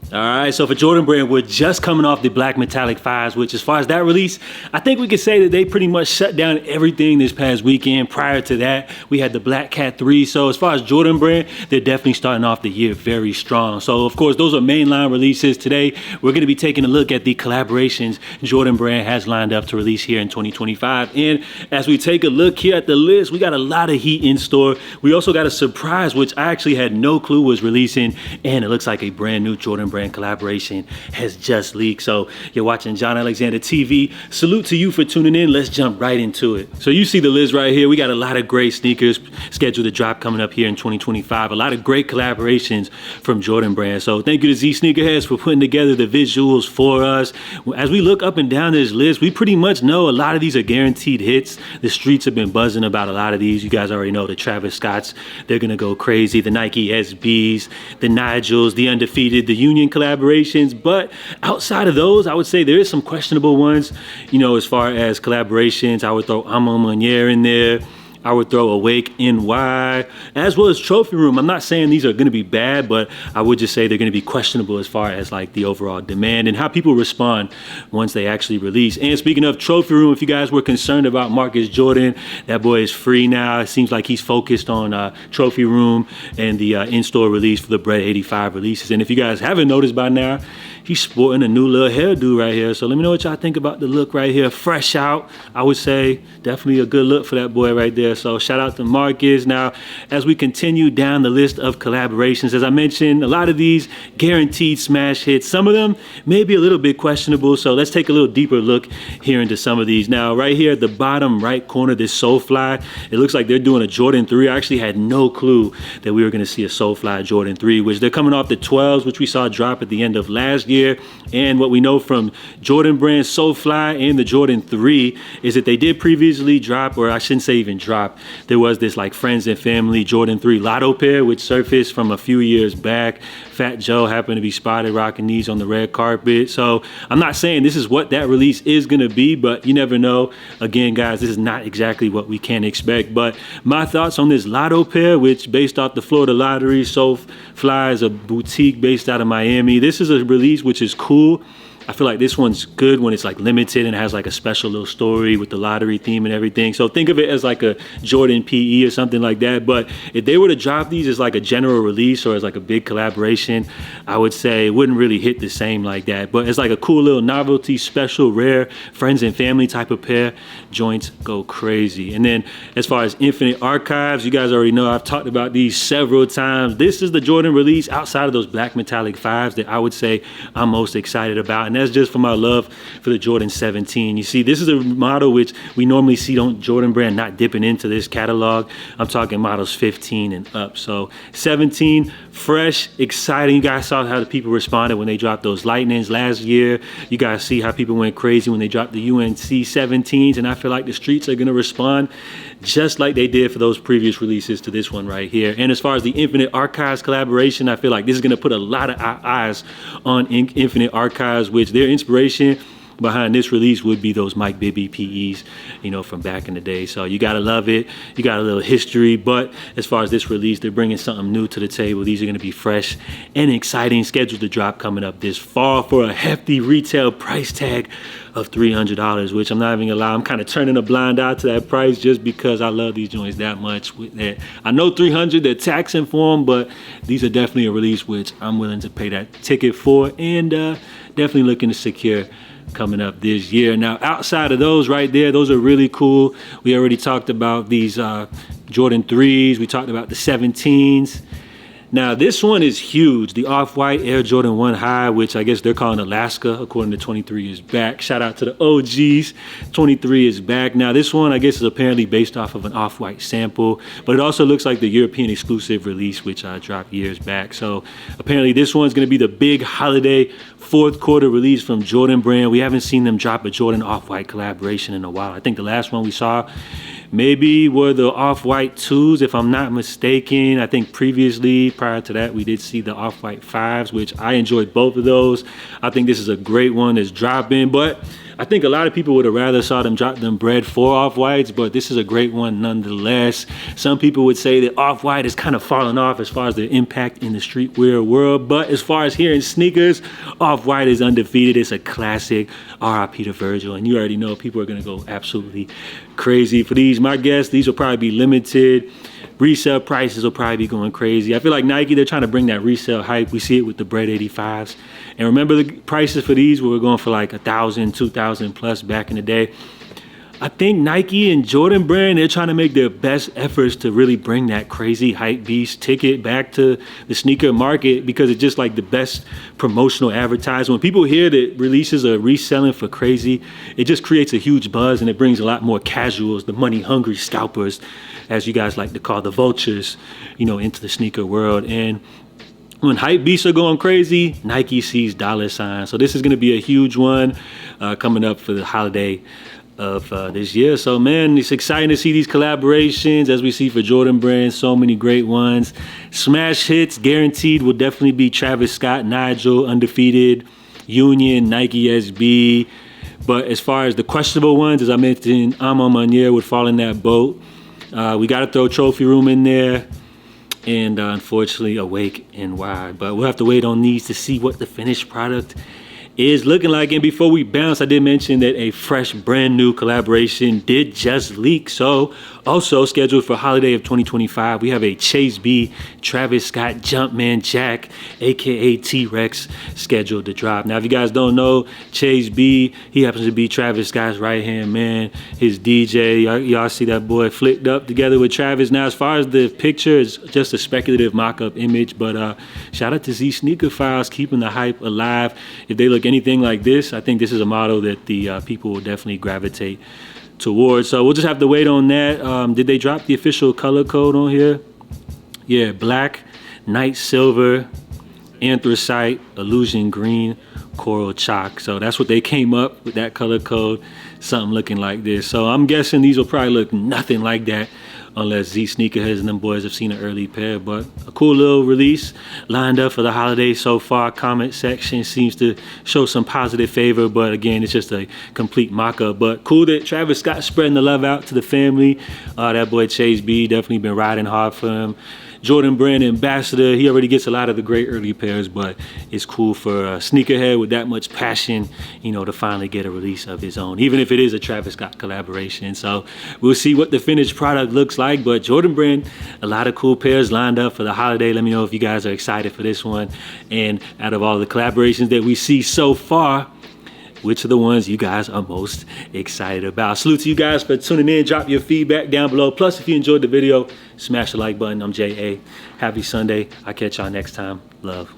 All right, so for Jordan Brand, we're just coming off the Black Metallic 5s, which as far as that release, I think we could say that they pretty much shut down everything this past weekend. Prior to that, we had the Black Cat 3. So as far as Jordan Brand, they're definitely starting off the year very strong. So of course, those are mainline releases. Today, we're gonna be taking a look at the collaborations Jordan Brand has lined up to release here in 2025. And as we take a look here at the list, we got a lot of heat in store. We also got a surprise, which I actually had no clue was releasing, and it looks like a brand new Jordan Brand collaboration has just leaked. So you're watching John Alexander TV. Salute to you for tuning in. Let's jump right into it. So you see the list right here. We got a lot of great sneakers scheduled to drop coming up here in 2025. A lot of great collaborations from Jordan Brand. So thank you to Z Sneakerheads for putting together the visuals for us. As we look up and down this list, we pretty much know a lot of these are guaranteed hits. The streets have been buzzing about a lot of these. You guys already know the Travis Scotts, they're gonna go crazy. The Nike SBs, the Nigels, the Undefeated, the Union collaborations. But outside of those, I would say there is some questionable ones. You know, as far as collaborations, I would throw Amo Meunier in there. I would throw Awake NY, as well as Trophy Room. I'm not saying these are going to be bad, but I would just say they're going to be questionable as far as like the overall demand and how people respond once they actually release. And speaking of Trophy Room, if you guys were concerned about Marcus Jordan, that boy is free now. It seems like he's focused on Trophy Room and the in-store release for the Bread 85 releases. And if you guys haven't noticed by now, he's sporting a new little hairdo right here. So let me know what y'all think about the look right here. Fresh out, I would say. Definitely a good look for that boy right there. So shout out to Marcus. Now, as we continue down the list of collaborations, as I mentioned, a lot of these guaranteed smash hits. Some of them may be a little bit questionable. So let's take a little deeper look here into some of these. Now, right here at the bottom right corner, this SoulFly, it looks like they're doing a Jordan 3. I actually had no clue that we were going to see a SoulFly Jordan 3, which they're coming off the 12s, which we saw drop at the end of last year. And what we know from Jordan Brand, SoulFly, and the Jordan 3 is that they did previously drop, or I shouldn't say even drop, there was this like friends and family Jordan 3 Lotto pair, which surfaced from a few years back. Fat Joe happened to be spotted rocking these on the red carpet. So I'm not saying this is what that release is going to be, but you never know. Again, guys, this is not exactly what we can expect. But my thoughts on this Lotto pair, which based off the Florida Lottery, SoulFly is a boutique based out of Miami. This is a release which is cool. I feel like this one's good when it's like limited and has like a special little story with the lottery theme and everything. So think of it as like a Jordan PE or something like that. But if they were to drop these as like a general release or as like a big collaboration, I would say it wouldn't really hit the same like that. But it's like a cool little novelty, special, rare, friends and family type of pair. Joints go crazy. And then as far as Infinite Archives, you guys already know I've talked about these several times. This is the Jordan release outside of those Black Metallic 5s that I would say I'm most excited about. And that's just for my love for the Jordan 17. You see, this is a model which we normally see on Jordan Brand not dipping into this catalog. I'm talking models 15 and up. So 17, fresh, exciting. You guys saw how the people responded when they dropped those Lightnings last year. You guys see how people went crazy when they dropped the UNC 17s. And I feel like the streets are going to respond just like they did for those previous releases to this one right here. And as far as the Infinite Archives collaboration, I feel like this is going to put a lot of eyes on Infinite Archives, which their inspiration behind this release would be those Mike Bibby PEs, you know, from back in the day. So you gotta love it. You got a little history, but as far as this release, they're bringing something new to the table. These are gonna be fresh and exciting, scheduled to drop coming up this fall for a hefty retail price tag of $300, which I'm not even gonna lie, I'm kind of turning a blind eye to that price just because I love these joints that much. I know 300, they're taxing for them, but these are definitely a release which I'm willing to pay that ticket for, and definitely looking to secure coming up this year. Now, outside of those right there, those are really cool. We already talked about these Jordan 3s. We talked about the 17s. Now, this one is huge. The Off-White Air Jordan 1 High, which I guess they're calling Alaska, according to 23 is back. Shout out to the OGs. 23 is back. Now, this one, I guess, is apparently based off of an Off-White sample, but it also looks like the European exclusive release, which dropped years back. So apparently this one's going to be the big holiday fourth quarter release from Jordan Brand. We haven't seen them drop a Jordan Off-White collaboration in a while. I think the last one we saw maybe were the Off-White 2s, if I'm not mistaken. I think previously, prior to that, we did see the Off-White 5s, which I enjoyed both of those. I think this is a great one that's dropping, but I think a lot of people would have rather saw them drop them bread for Off-Whites, but this is a great one nonetheless. Some people would say that Off-White is kind of falling off as far as the impact in the streetwear world, but as far as here in sneakers, Off-White is undefeated. It's a classic. RIP to Virgil, and you already know people are going to go absolutely crazy for these. My guess, these will probably be limited. Resale prices will probably be going crazy. I feel like Nike, they're trying to bring that resale hype. We see it with the Bread 85s. And remember the prices for these were going for like 1,000, 2,000 plus back in the day. I think Nike and Jordan Brand, they're trying to make their best efforts to really bring that crazy hype beast ticket back to the sneaker market, because it's just like the best promotional advertising. When people hear that releases are reselling for crazy, it just creates a huge buzz, and it brings a lot more casuals, the money hungry scalpers, as you guys like to call the vultures, you know, into the sneaker world. And when hype beasts are going crazy, Nike sees dollar signs. So this is going to be a huge one coming up for the holiday of this year. So man, it's exciting to see these collaborations as we see for Jordan Brand. So many great ones. Smash hits guaranteed will definitely be Travis Scott, Nigel, Undefeated, Union, Nike SB. But as far as the questionable ones, as I mentioned, Amon Manier would fall in that boat. We got to throw Trophy Room in there, and unfortunately Awake and Wide. But we'll have to wait on these to see what the finished product is looking like. And before we bounce, I did mention that a fresh brand new collaboration did just leak. So also scheduled for holiday of 2025, we have a Chase B Travis Scott Jumpman Jack, aka T-Rex, scheduled to drop. Now if you guys don't know, Chase B, he happens to be Travis Scott's right hand man, his DJ. Y'all see that boy flicked up together with Travis. Now as far as the picture, it's just a speculative mock-up image, but shout out to Z Sneaker Files keeping the hype alive. If they look anything like this, I think this is a model that the people will definitely gravitate towards. So we'll just have to wait on that. Did they drop the official color code on here? Yeah, black, night silver, anthracite, illusion green, coral chalk. So that's what they came up with, that color code, something looking like this. So I'm guessing these will probably look nothing like that unless Z Sneakerheads and them boys have seen an early pair. But a cool little release lined up for the holidays so far. Comment section seems to show some positive favor, but again, it's just a complete mock-up. But cool that Travis Scott spreading the love out to the family. That boy Chase B definitely been riding hard for him. Jordan Brand ambassador, he already gets a lot of the great early pairs, but it's cool for a sneakerhead with that much passion, you know, to finally get a release of his own, even if it is a Travis Scott collaboration. So we'll see what the finished product looks like. But Jordan Brand, a lot of cool pairs lined up for the holiday. Let me know if you guys are excited for this one. And out of all the collaborations that we see so far, which are the ones you guys are most excited about? Salute to you guys for tuning in. Drop your feedback down below. Plus, if you enjoyed the video, smash the like button. I'm J.A. Happy Sunday. I'll catch y'all next time. Love.